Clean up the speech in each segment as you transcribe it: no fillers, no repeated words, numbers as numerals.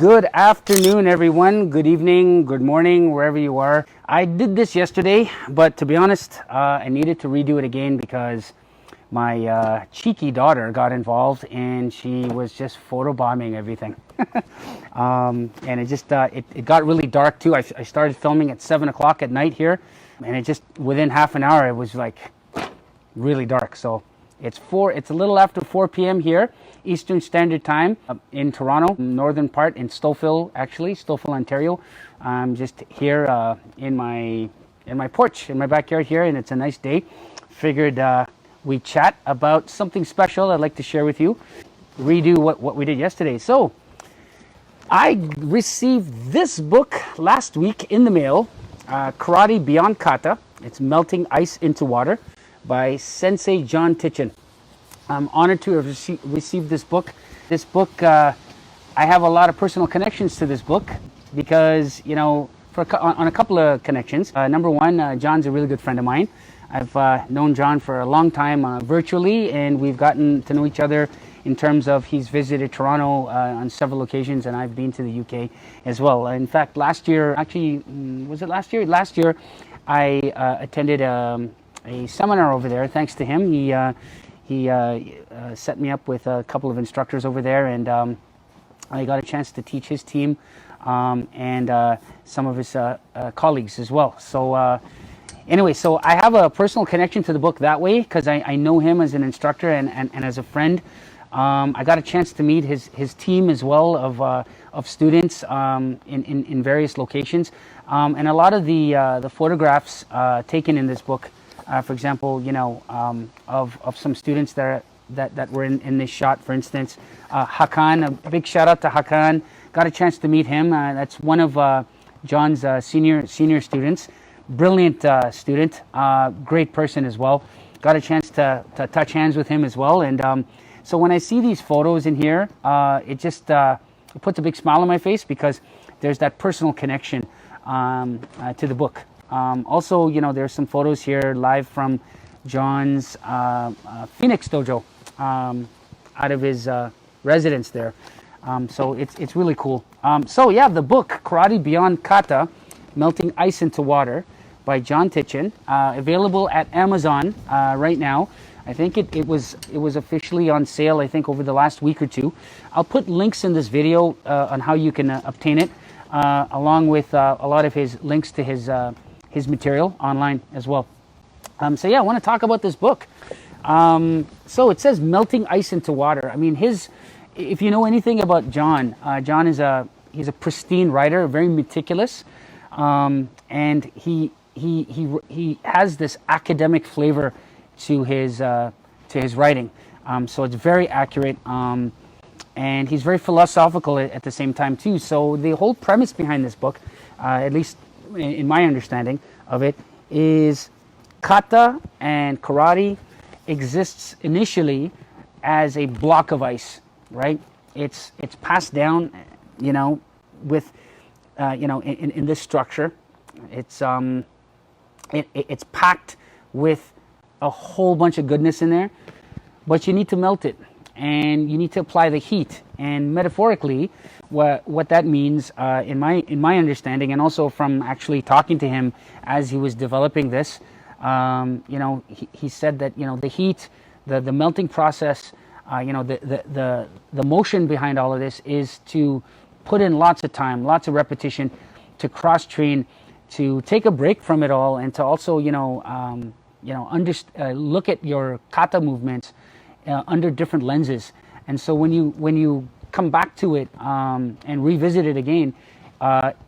Good afternoon, everyone. Good evening, good morning, wherever you are. I did this yesterday, but to be honest, I needed to redo it again because my cheeky daughter got involved and she was just photobombing everything. And it got really dark too. I started filming at 7 o'clock at night here, and it just within half an hour it was like really dark. So it's a little after 4 p.m. here, Eastern Standard Time, in Toronto, northern part in Stouffville, Ontario. I'm just here in my porch, in my backyard here, and it's a nice day. Figured we chat about something special I'd like to share with you. Redo what we did yesterday. So I received this book last week in the mail, Karate Beyond Kata. It's Melting Ice into Water by Sensei John Titchen. I'm honored to have received this book. This book, I have a lot of personal connections to this book because, on a couple of connections. Number one, John's a really good friend of mine. I've known John for a long time virtually, and we've gotten to know each other in terms of he's visited Toronto on several occasions, and I've been to the UK as well. In fact, last year, was it last year? Last year, I attended a seminar over there. Thanks to him, he set me up with a couple of instructors over there, and I got a chance to teach his team and some of his colleagues as well. So anyway, so I have a personal connection to the book that way because I know him as an instructor and as a friend. I got a chance to meet his team as well of students in various locations, and a lot of the photographs taken in this book. For example, of some students that were in this shot, for instance, Hakan, a big shout out to Hakan. Got a chance to meet him. That's one of John's senior students. Brilliant student, great person as well. Got a chance to touch hands with him as well. And so when I see these photos in here, it just it puts a big smile on my face because there's that personal connection to the book. Also, there's some photos here live from John's Phoenix dojo out of his residence there. So it's really cool. So yeah, the book Karate Beyond Kata, Melting Ice into Water by John Titchen, available at Amazon right now. I think it was officially on sale, I think, over the last week or two. I'll put links in this video on how you can obtain it, along with a lot of his links to his material online as well. So yeah, I want to talk about this book. So it says melting ice into water. I mean, if you know anything about John, John is he's a pristine writer, very meticulous, and he has this academic flavor to his writing. So it's very accurate, and he's very philosophical at the same time too. So the whole premise behind this book, at least in my understanding of it, is kata and karate exists initially as a block of ice, right? It's passed down, with in this structure. It's packed with a whole bunch of goodness in there, but you need to melt it and you need to apply the heat. And metaphorically, what that means, in my understanding, and also from actually talking to him as he was developing this, he said that the heat, the melting process, the motion behind all of this is to put in lots of time, lots of repetition, to cross train, to take a break from it all, and to also look at your kata movements under different lenses. And so when you come back to it and revisit it again,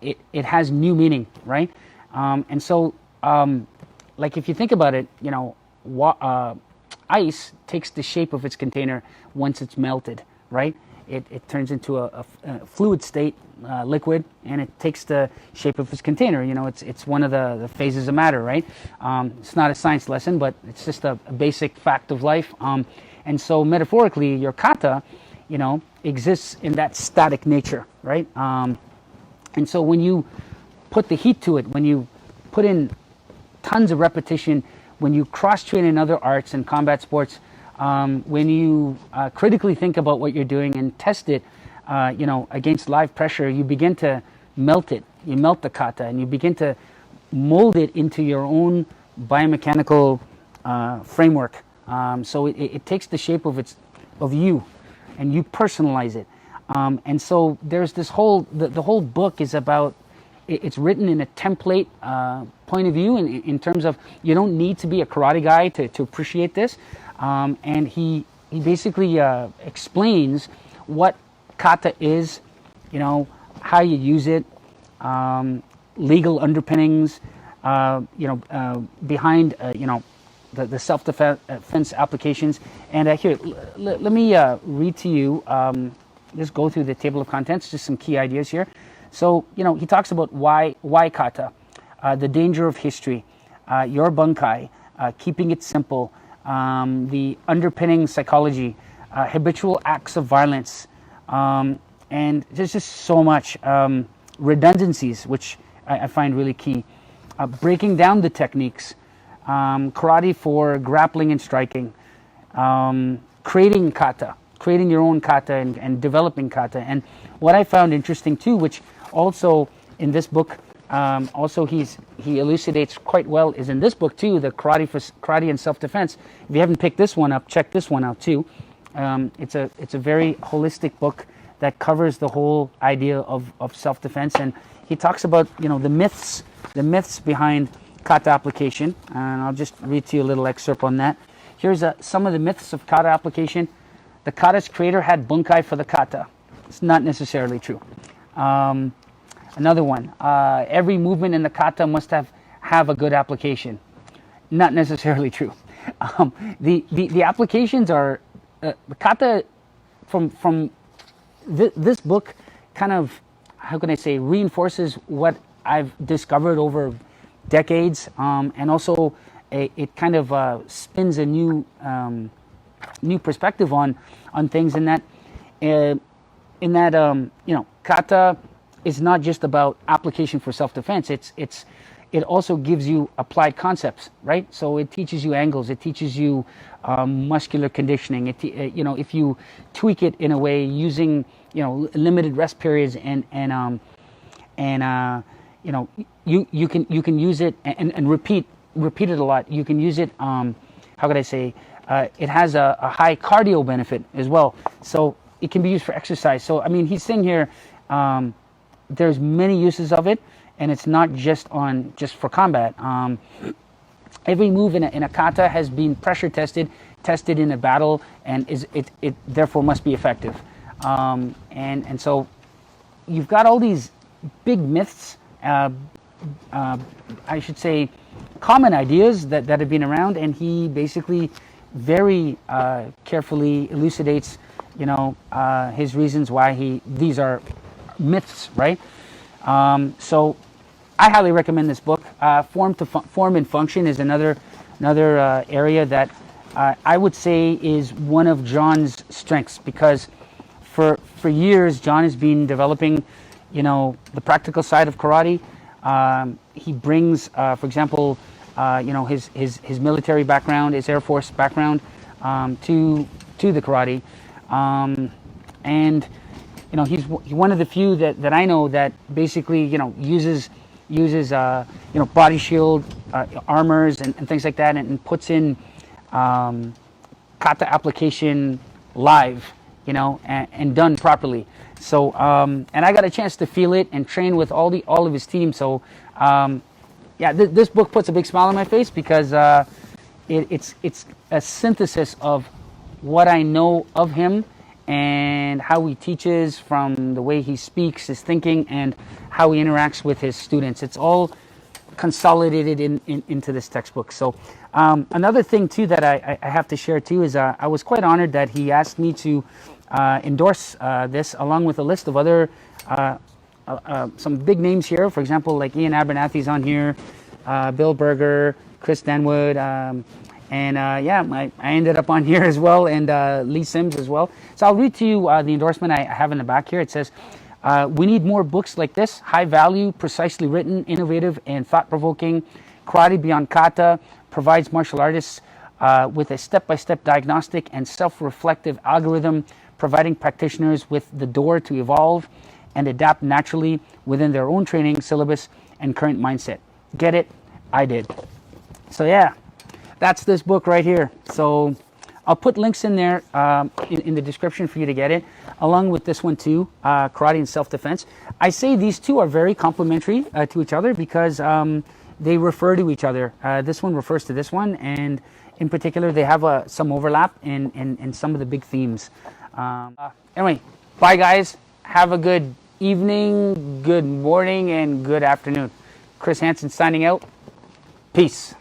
it has new meaning, right? And so like if you think about it, ice takes the shape of its container once it's melted, right? It turns into a fluid state, liquid, and it takes the shape of its container. It's one of the phases of matter, right? It's not a science lesson, but it's just a basic fact of life. And so metaphorically, your kata, exists in that static nature, right? And so when you put the heat to it, when you put in tons of repetition, when you cross-train in other arts and combat sports, when you critically think about what you're doing and test it against live pressure, you begin to melt it. You melt the kata, and you begin to mold it into your own biomechanical framework. So it takes the shape of you, and you personalize it. And so there's this the whole book is about, it's written in a template point of view, in terms of you don't need to be a karate guy to appreciate this. And he basically explains what kata is, how you use it, legal underpinnings, behind the self-defense applications. And here, let me read to you, just go through the table of contents, just some key ideas here. So, he talks about why kata, the danger of history, your bunkai, keeping it simple, the underpinning psychology, habitual acts of violence, and there's just so much, redundancies, which I find really key, breaking down the techniques, karate for grappling and striking, creating kata, creating your own kata, and developing kata. And what I found interesting too, which also in this book, he elucidates quite well, is in this book too, the karate and self-defense. If you haven't picked this one up, check this one out too. It's a very holistic book that covers the whole idea of self-defense, and he talks about the myths behind kata application, and I'll just read to you a little excerpt on that. Here's some of the myths of kata application. The kata's creator had bunkai for the kata. It's not necessarily true. Another one, every movement in the kata must have a good application. Not necessarily true. The applications are, the kata from this book kind of, how can I say, reinforces what I've discovered over decades, and also it kind of spins a new perspective on things, in that kata is not just about application for self-defense. It also gives you applied concepts, right? So it teaches you angles, it teaches you muscular conditioning. If you tweak it in a way using limited rest periods, and you can use it and repeat it a lot. You can use it. How could I say? It has a high cardio benefit as well, so it can be used for exercise. So he's saying here, there's many uses of it, and it's not just for combat. Every move in a kata has been pressure tested in a battle, and it therefore must be effective. And so you've got all these big myths, I should say common ideas that have been around, and he basically very carefully elucidates his reasons why these are myths, right? So I highly recommend this book. Form and function is another area that I would say is one of John's strengths, because for years John has been developing the practical side of karate. He brings, for example, his military background, his Air Force background, to the karate, and he's one of the few that I know that basically uses body shield, armors, and things like that, and puts in kata application live, and done properly. So and I got a chance to feel it and train with all of his team. So this book puts a big smile on my face, because it's a synthesis of what I know of him and how he teaches, from the way he speaks, his thinking, and how he interacts with his students. It's all consolidated into this textbook. So another thing too that I have to share too is I was quite honored that he asked me to endorse this, along with a list of other some big names here. For example, like Ian Abernathy's on here, Bill Berger, Chris Denwood, and I ended up on here as well, and Lee Sims as well. So I'll read to you the endorsement I have in the back here. It says, we need more books like this, high value, precisely written, innovative, and thought-provoking. Karate Beyond Kata provides martial artists with a step-by-step diagnostic and self-reflective algorithm providing practitioners with the door to evolve and adapt naturally within their own training, syllabus, and current mindset. Get it? I did. So yeah, that's this book right here. So I'll put links in there in the description for you to get it, along with this one too, Karate and Self-Defense. I say these two are very complementary to each other because they refer to each other. This one refers to this one, and in particular, they have some overlap in some of the big themes. Anyway, bye guys. Have a good evening, good morning, and good afternoon. Chris Hansen signing out. Peace.